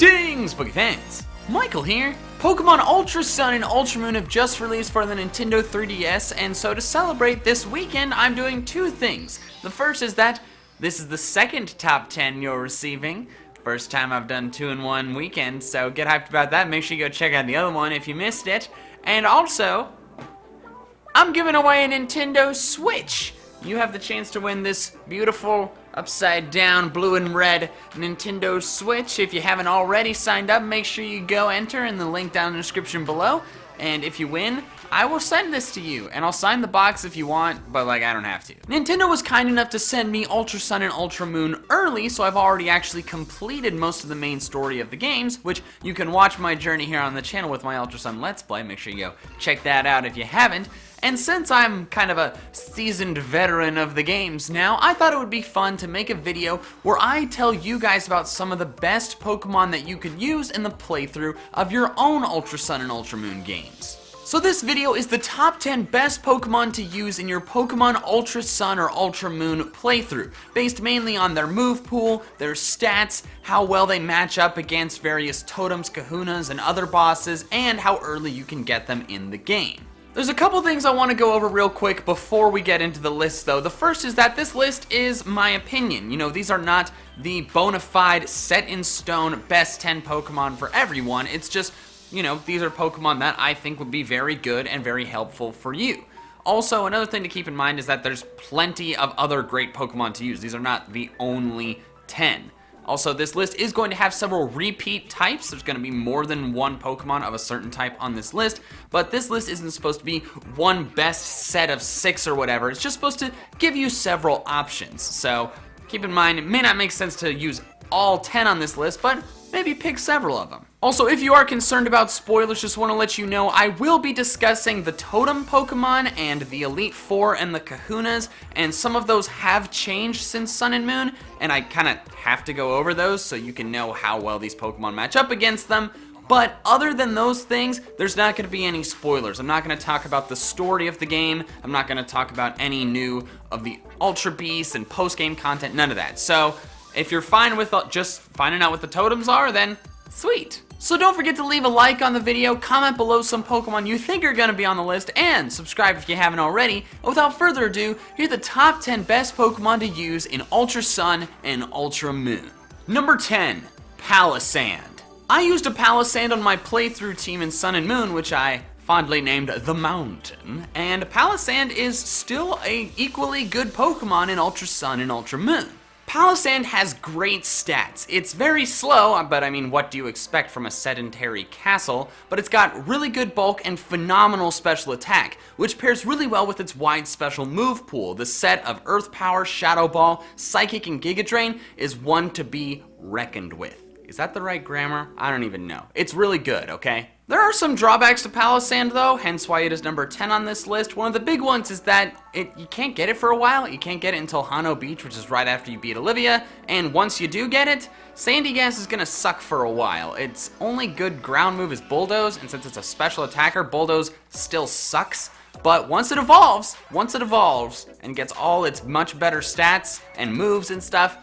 Greetings, Poké fans! Michael here. Pokemon Ultra Sun and Ultra Moon have just released for the Nintendo 3DS, and so to celebrate this weekend, I'm doing two things. The first is that this is the second top 10 you're receiving. First time I've done 2 in 1 weekend, so get hyped about that. Make sure you go check out the other one if you missed it. And also, I'm giving away a Nintendo Switch. You have the chance to win this beautiful, upside down, blue and red Nintendo Switch. If you haven't already signed up, make sure you go enter in the link down in the description below. And if you win, I will send this to you. And I'll sign the box if you want, but like, I don't have to. Nintendo was kind enough to send me Ultra Sun and Ultra Moon early, so I've already actually completed most of the main story of the games, which you can watch my journey here on the channel with my Ultra Sun Let's Play. Make sure you go check that out if you haven't. And since I'm kind of a seasoned veteran of the games now, I thought it would be fun to make a video where I tell you guys about some of the best Pokemon that you could use in the playthrough of your own Ultra Sun and Ultra Moon games. So this video is the top 10 best Pokemon to use in your Pokemon Ultra Sun or Ultra Moon playthrough, based mainly on their move pool, their stats, how well they match up against various totems, kahunas, and other bosses, and how early you can get them in the game. There's a couple things I want to go over real quick before we get into the list though. The first is that this list is my opinion. You know, these are not the bona fide, set in stone, best 10 Pokemon for everyone. It's just, you know, these are Pokemon that I think would be very good and very helpful for you. Also, another thing to keep in mind is that there's plenty of other great Pokemon to use. These are not the only 10. Also, this list is going to have several repeat types. There's going to be more than one Pokemon of a certain type on this list, but this list isn't supposed to be one best set of 6 or whatever. It's just supposed to give you several options. So keep in mind, it may not make sense to use all 10 on this list, but maybe pick several of them. Also, if you are concerned about spoilers, just want to let you know I will be discussing the Totem Pokemon and the Elite Four and the Kahunas, and some of those have changed since Sun and Moon, and I kind of have to go over those so you can know how well these Pokemon match up against them. But other than those things, there's not going to be any spoilers. I'm not going to talk about the story of the game. I'm not going to talk about any new of the Ultra Beasts and post-game content, none of that. So if you're fine with just finding out what the totems are, then sweet. So don't forget to leave a like on the video, comment below some Pokemon you think are going to be on the list, and subscribe if you haven't already. Without further ado, here are the top 10 best Pokemon to use in Ultra Sun and Ultra Moon. Number 10, Palossand. I used a Palossand on my playthrough team in Sun and Moon, which I fondly named The Mountain, and Palossand is still a equally good Pokemon in Ultra Sun and Ultra Moon. Palossand has great stats. It's very slow, but I mean, what do you expect from a sedentary castle? But it's got really good bulk and phenomenal special attack, which pairs really well with its wide special move pool. The set of Earth Power, Shadow Ball, Psychic, and Giga Drain is one to be reckoned with. Is that the right grammar? I don't even know. It's really good, okay? There are some drawbacks to Palossand though, hence why it is number 10 on this list. One of the big ones is that you can't get it for a while. You can't get it until Hano Beach, which is right after you beat Olivia, and once you do get it, Sandygast is gonna suck for a while. Its only good ground move is Bulldoze, and since it's a special attacker, Bulldoze still sucks. But once it evolves, and gets all its much better stats and moves and stuff,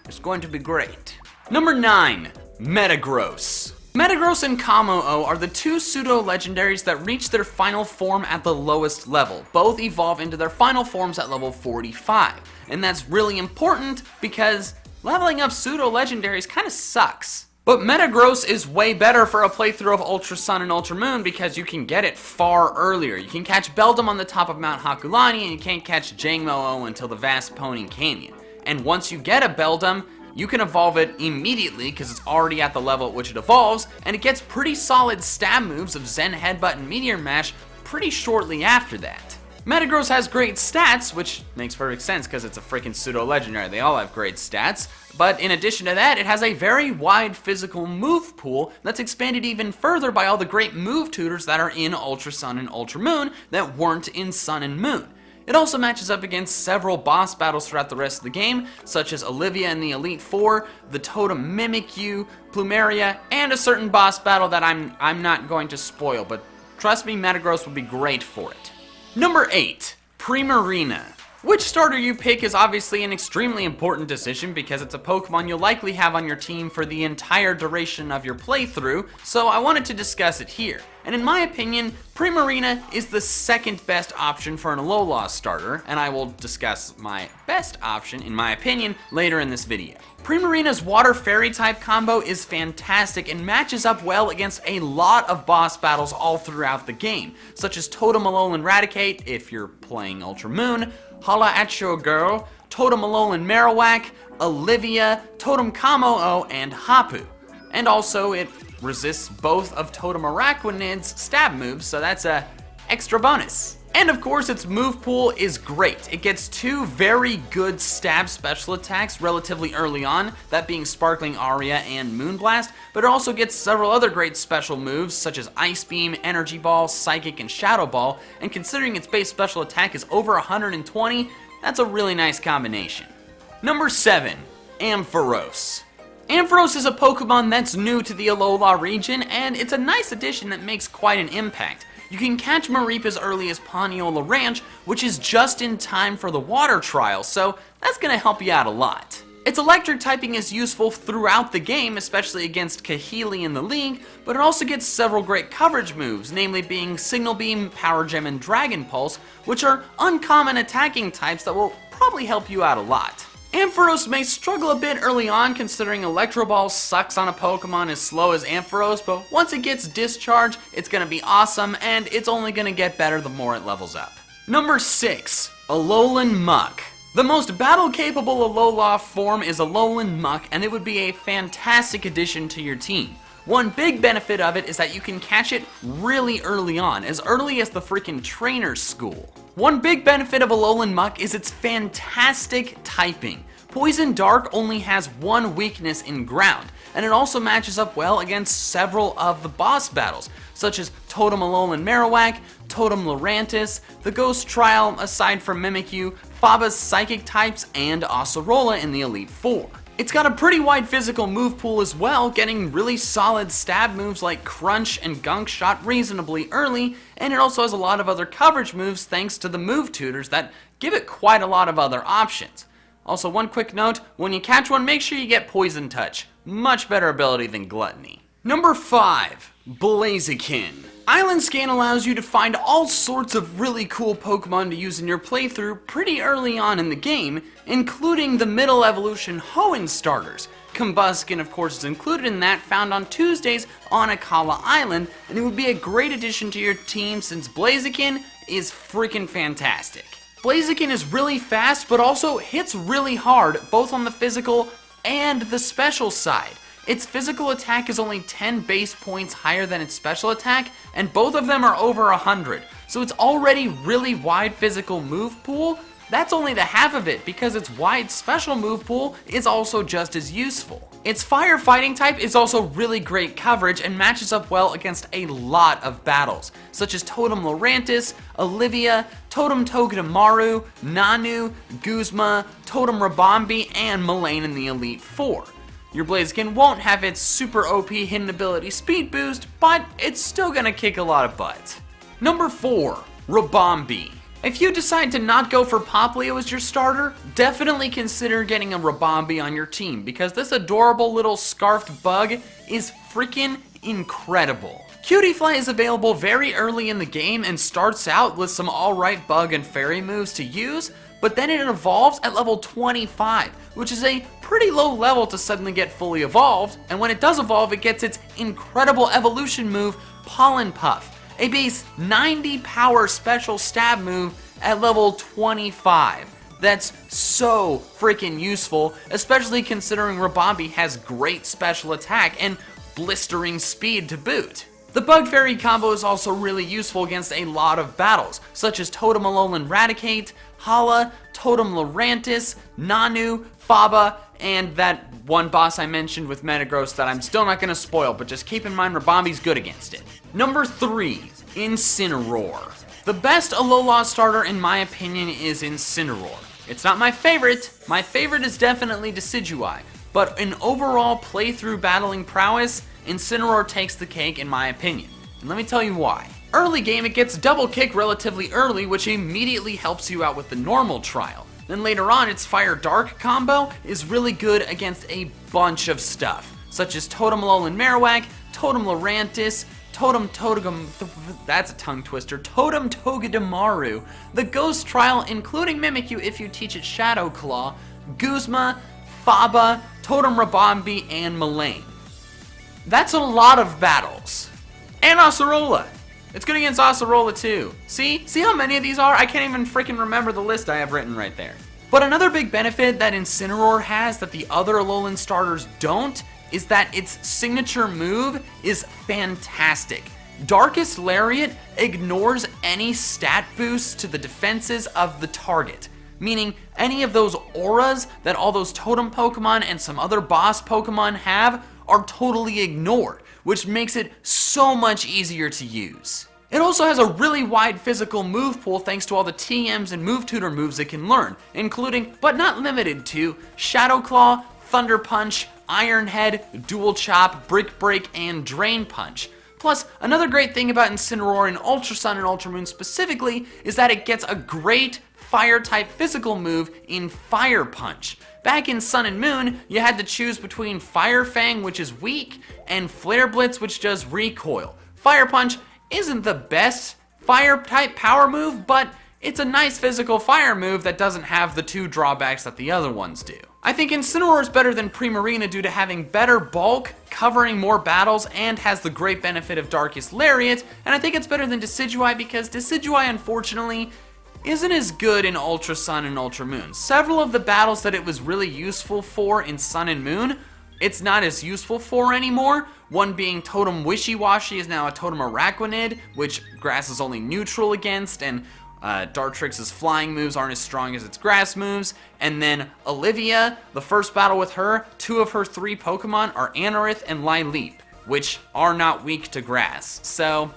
it's going to be great. Number 9, Metagross. Metagross and Kamo-O are the two pseudo-legendaries that reach their final form at the lowest level. Both evolve into their final forms at level 45. And that's really important because leveling up pseudo-legendaries kind of sucks. But Metagross is way better for a playthrough of Ultra Sun and Ultra Moon because you can get it far earlier. You can catch Beldum on the top of Mount Hakulani, and you can't catch Jangmo-O until the Vast Pony Canyon. And once you get a Beldum, you can evolve it immediately because it's already at the level at which it evolves, and it gets pretty solid stab moves of Zen Headbutt and Meteor Mash pretty shortly after that. Metagross has great stats, which makes perfect sense because it's a freaking pseudo-legendary. They all have great stats, but in addition to that, it has a very wide physical move pool that's expanded even further by all the great move tutors that are in Ultra Sun and Ultra Moon that weren't in Sun and Moon. It also matches up against several boss battles throughout the rest of the game, such as Olivia and the Elite Four, the Totem Mimikyu, Plumeria, and a certain boss battle that I'm not going to spoil, but trust me, Metagross would be great for it. Number 8, Pre Marina. Which starter you pick is obviously an extremely important decision because it's a Pokemon you'll likely have on your team for the entire duration of your playthrough, so I wanted to discuss it here. And in my opinion, Pre Marina is the second best option for an Alola starter, and I will discuss my best option, in my opinion, later in this video. Pre Marina's Water Fairy type combo is fantastic and matches up well against a lot of boss battles all throughout the game, such as Totem Alolan Raticate if you're playing Ultra Moon, Holla at Your Girl, Totem Alolan Marowak, Olivia, Totem Kamo-O, and Hapu. And also, it resists both of Totem Araquanid's stab moves, so that's a extra bonus. And of course, its move pool is great. It gets two very good stab special attacks relatively early on, that being Sparkling Aria and Moonblast, but it also gets several other great special moves such as Ice Beam, Energy Ball, Psychic, and Shadow Ball, and considering its base special attack is over 120, that's a really nice combination. Number 7, Ampharos. Ampharos is a Pokemon that's new to the Alola region, and it's a nice addition that makes quite an impact. You can catch Mareep as early as Paniola Ranch, which is just in time for the water trial, so that's going to help you out a lot. Its electric typing is useful throughout the game, especially against Kahili in the league, but it also gets several great coverage moves, namely being Signal Beam, Power Gem, and Dragon Pulse, which are uncommon attacking types that will probably help you out a lot. Ampharos may struggle a bit early on considering Electro Ball sucks on a Pokemon as slow as Ampharos, but once it gets discharged, it's going to be awesome, and it's only going to get better the more it levels up. Number 6, Alolan Muck. The most battle-capable Alola form is Alolan Muck, and it would be a fantastic addition to your team. One big benefit of it is that you can catch it really early on, as early as the freaking trainer school. One big benefit of Alolan Muck is its fantastic typing. Poison Dark only has one weakness in ground, and it also matches up well against several of the boss battles, such as Totem Alolan Marowak, Totem Lurantis, the Ghost Trial aside from Mimikyu, Faba's Psychic types, and Acerola in the Elite Four. It's got a pretty wide physical move pool as well, getting really solid stab moves like Crunch and Gunk Shot reasonably early, and it also has a lot of other coverage moves thanks to the move tutors that give it quite a lot of other options. Also, one quick note, when you catch one, make sure you get Poison Touch. Much better ability than Gluttony. Number 5, Blaziken. Island Scan allows you to find all sorts of really cool Pokemon to use in your playthrough pretty early on in the game, including the middle evolution Hoenn starters. Combuskin, of course, is included in that, found on Tuesdays on Akala Island, and it would be a great addition to your team since Blaziken is freaking fantastic. Blaziken is really fast, but also hits really hard, both on the physical and the special side. Its physical attack is only 10 base points higher than its special attack, and both of them are over 100. So it's already really wide physical move pool. That's only the half of it because its wide special move pool is also just as useful. Its firefighting type is also really great coverage and matches up well against a lot of battles, such as Totem Lurantis, Olivia, Totem Togedemaru, Nanu, Guzma, Totem Rabombi, and Mullane in the Elite Four. Your Blaziken won't have its super OP hidden ability speed boost, but it's still gonna kick a lot of butt. Number 4, Rabombi. If you decide to not go for Popplio as your starter, definitely consider getting a Rabombi on your team because this adorable little scarfed bug is freaking incredible. Cutiefly is available very early in the game and starts out with some alright bug and fairy moves to use, but then it evolves at level 25, which is a pretty low level to suddenly get fully evolved, and when it does evolve, it gets its incredible evolution move, Pollen Puff, a base 90 power special stab move at level 25. That's so freaking useful, especially considering Rabombi has great special attack and blistering speed to boot. The Bug Fairy combo is also really useful against a lot of battles, such as Totem Alolan Raticate, Hala, Totem Lurantis, Nanu, Faba, and that one boss I mentioned with Metagross that I'm still not going to spoil, but just keep in mind Rabombi's good against it. Number 3, Incineroar. The best Alola starter in my opinion is Incineroar. It's not my favorite is definitely Decidueye, but in overall playthrough battling prowess, Incineroar takes the cake in my opinion, and let me tell you why. Early game, it gets double kick relatively early, which immediately helps you out with the normal trial. Then later on, its Fire Dark combo is really good against a bunch of stuff, such as Totem Alolan Marowak, Totem Lurantis, Totem Togedemaru, that's a tongue twister, Totem Togedemaru, the Ghost Trial, including Mimikyu if you teach it Shadow Claw, Guzma, Faba, Totem Rabombi, and Milane. That's a lot of battles. And Acerola. It's good against Acerola too. See how many of these are? I can't even freaking remember the list I have written right there. But another big benefit that Incineroar has that the other Alolan starters don't is that its signature move is fantastic. Darkest Lariat ignores any stat boosts to the defenses of the target, meaning any of those auras that all those totem Pokemon and some other boss Pokemon have are totally ignored, which makes it so much easier to use. It also has a really wide physical move pool thanks to all the TMs and move tutor moves it can learn, including, but not limited to, Shadow Claw, Thunder Punch, Iron Head, Dual Chop, Brick Break, and Drain Punch. Plus, another great thing about Incineroar in Ultra Sun and Ultra Moon specifically is that it gets a great Fire-type physical move in Fire Punch. Back in Sun and Moon, you had to choose between Fire Fang, which is weak, and Flare Blitz, which does recoil. Fire Punch isn't the best Fire-type power move, but it's a nice physical fire move that doesn't have the two drawbacks that the other ones do. I think Incineroar is better than Pre Marina due to having better bulk, covering more battles, and has the great benefit of Darkest Lariat, and I think it's better than Decidueye because Decidueye, unfortunately, isn't as good in Ultra Sun and Ultra Moon. Several of the battles that it was really useful for in Sun and Moon, it's not as useful for anymore. One being Totem Wishy-Washy is now a Totem Araquanid, which Grass is only neutral against, and Dartrix's flying moves aren't as strong as its grass moves. And then Olivia, the first battle with her, 2 of her 3 Pokemon are Anorith and Lileep, which are not weak to grass. So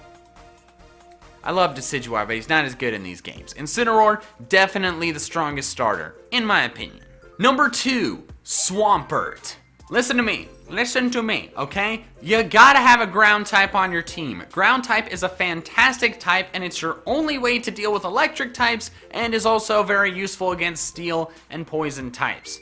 I love Decidueye, but he's not as good in these games. Incineroar, definitely the strongest starter, in my opinion. Number 2, Swampert. Listen to me, okay? You gotta have a ground type on your team. Ground type is a fantastic type, and it's your only way to deal with electric types, and is also very useful against steel and poison types.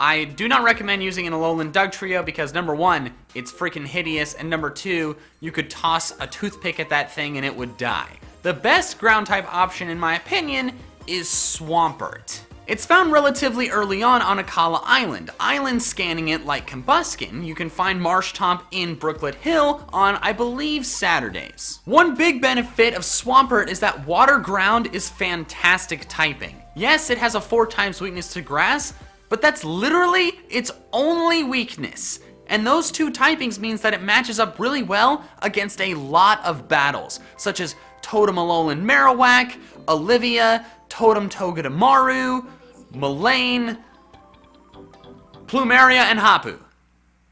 I do not recommend using an Alolan Dugtrio because number 1, it's freaking hideous, and number 2, you could toss a toothpick at that thing and it would die. The best ground type option in my opinion is Swampert. It's found relatively early on Akala Island. Island scanning it like Combuskin, you can find Marshtomp in Brooklet Hill on, I believe, Saturdays. One big benefit of Swampert is that Water Ground is fantastic typing. Yes, it has a 4 times weakness to Grass, but that's literally its only weakness. And those 2 typings means that it matches up really well against a lot of battles, such as Totem Alolan Marowak, Olivia, Totem Togedemaru, Milane, Plumeria, and Hapu.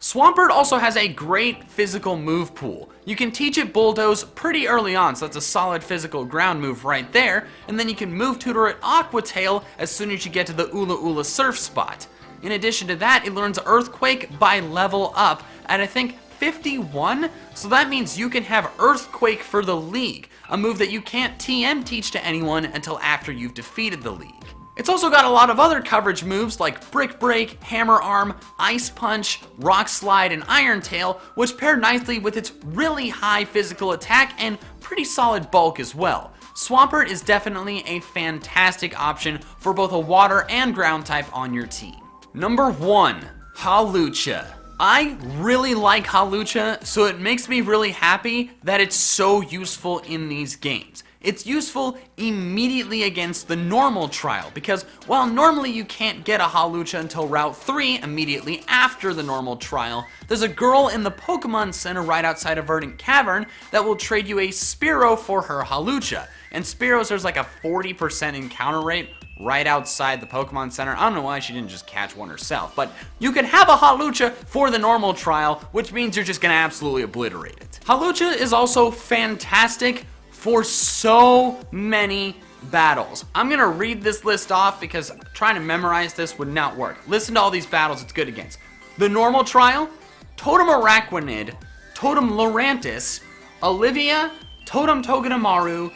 Swampert also has a great physical move pool. You can teach it Bulldoze pretty early on, so that's a solid physical ground move right there, and then you can move tutor it Aqua Tail as soon as you get to the Ula Ula Surf spot. In addition to that, it learns Earthquake by level up at I think 51, so that means you can have Earthquake for the League, a move that you can't TM teach to anyone until after you've defeated the League. It's also got a lot of other coverage moves like Brick Break, Hammer Arm, Ice Punch, Rock Slide, and Iron Tail, which pair nicely with its really high physical attack and pretty solid bulk as well. Swampert is definitely a fantastic option for both a water and ground type on your team. Number 1, Hawlucha. I really like Hawlucha, so it makes me really happy that it's so useful in these games. It's useful immediately against the normal trial, because while normally you can't get a Hawlucha until Route 3 immediately after the normal trial, there's a girl in the Pokemon Center right outside of Verdant Cavern that will trade you a Spearow for her Hawlucha. And Spearows, there's like a 40% encounter rate right outside the Pokemon Center. I don't know why she didn't just catch one herself, but you can have a Hawlucha for the normal trial, which means you're just gonna absolutely obliterate it. Hawlucha is also fantastic for so many battles. I'm gonna read this list off because trying to memorize this would not work. Listen to all these battles it's good against. The normal trial, Totem Araquanid, Totem Lurantis, Olivia, Totem Togedemaru,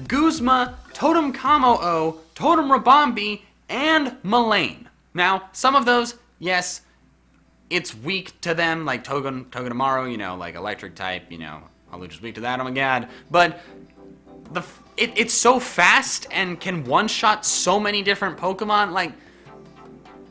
Guzma, Totem Kamo-O, Totem Rabombi, and Milane. Now, some of those, yes, it's weak to them, like Togedemaru, you know, like electric type, you know, Hawlucha's weak to that, oh my god. But it's so fast and can one-shot so many different Pokemon, like,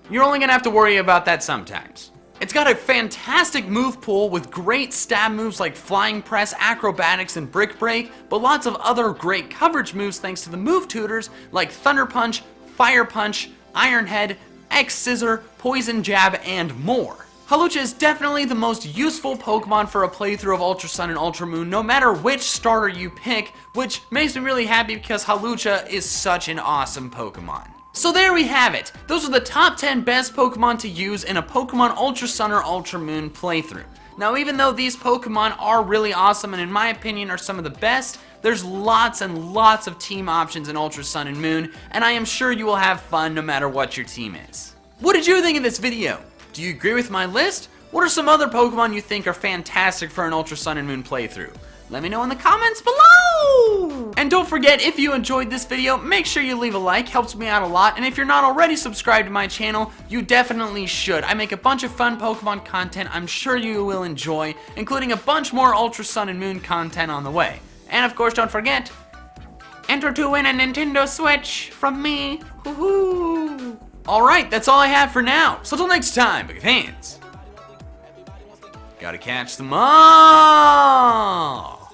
you're only gonna have to worry about that sometimes. It's got a fantastic move pool with great stab moves like Flying Press, Acrobatics, and Brick Break, but lots of other great coverage moves thanks to the move tutors like Thunder Punch, Fire Punch, Iron Head, X-Scissor, Poison Jab, and more. Hawlucha is definitely the most useful Pokemon for a playthrough of Ultra Sun and Ultra Moon, no matter which starter you pick, which makes me really happy because Hawlucha is such an awesome Pokemon. So there we have it. Those are the top 10 best Pokemon to use in a Pokemon Ultra Sun or Ultra Moon playthrough. Now, even though these Pokemon are really awesome and in my opinion are some of the best, there's lots and lots of team options in Ultra Sun and Moon, and I am sure you will have fun no matter what your team is. What did you think of this video? Do you agree with my list? What are some other Pokemon you think are fantastic for an Ultra Sun and Moon playthrough? Let me know in the comments below! And don't forget, if you enjoyed this video, make sure you leave a like, helps me out a lot, and if you're not already subscribed to my channel, you definitely should. I make a bunch of fun Pokemon content I'm sure you will enjoy, including a bunch more Ultra Sun and Moon content on the way. And of course, don't forget, enter to win a Nintendo Switch from me. Woohoo! Alright, that's all I have for now. So till next time, big fans. Gotta catch them all!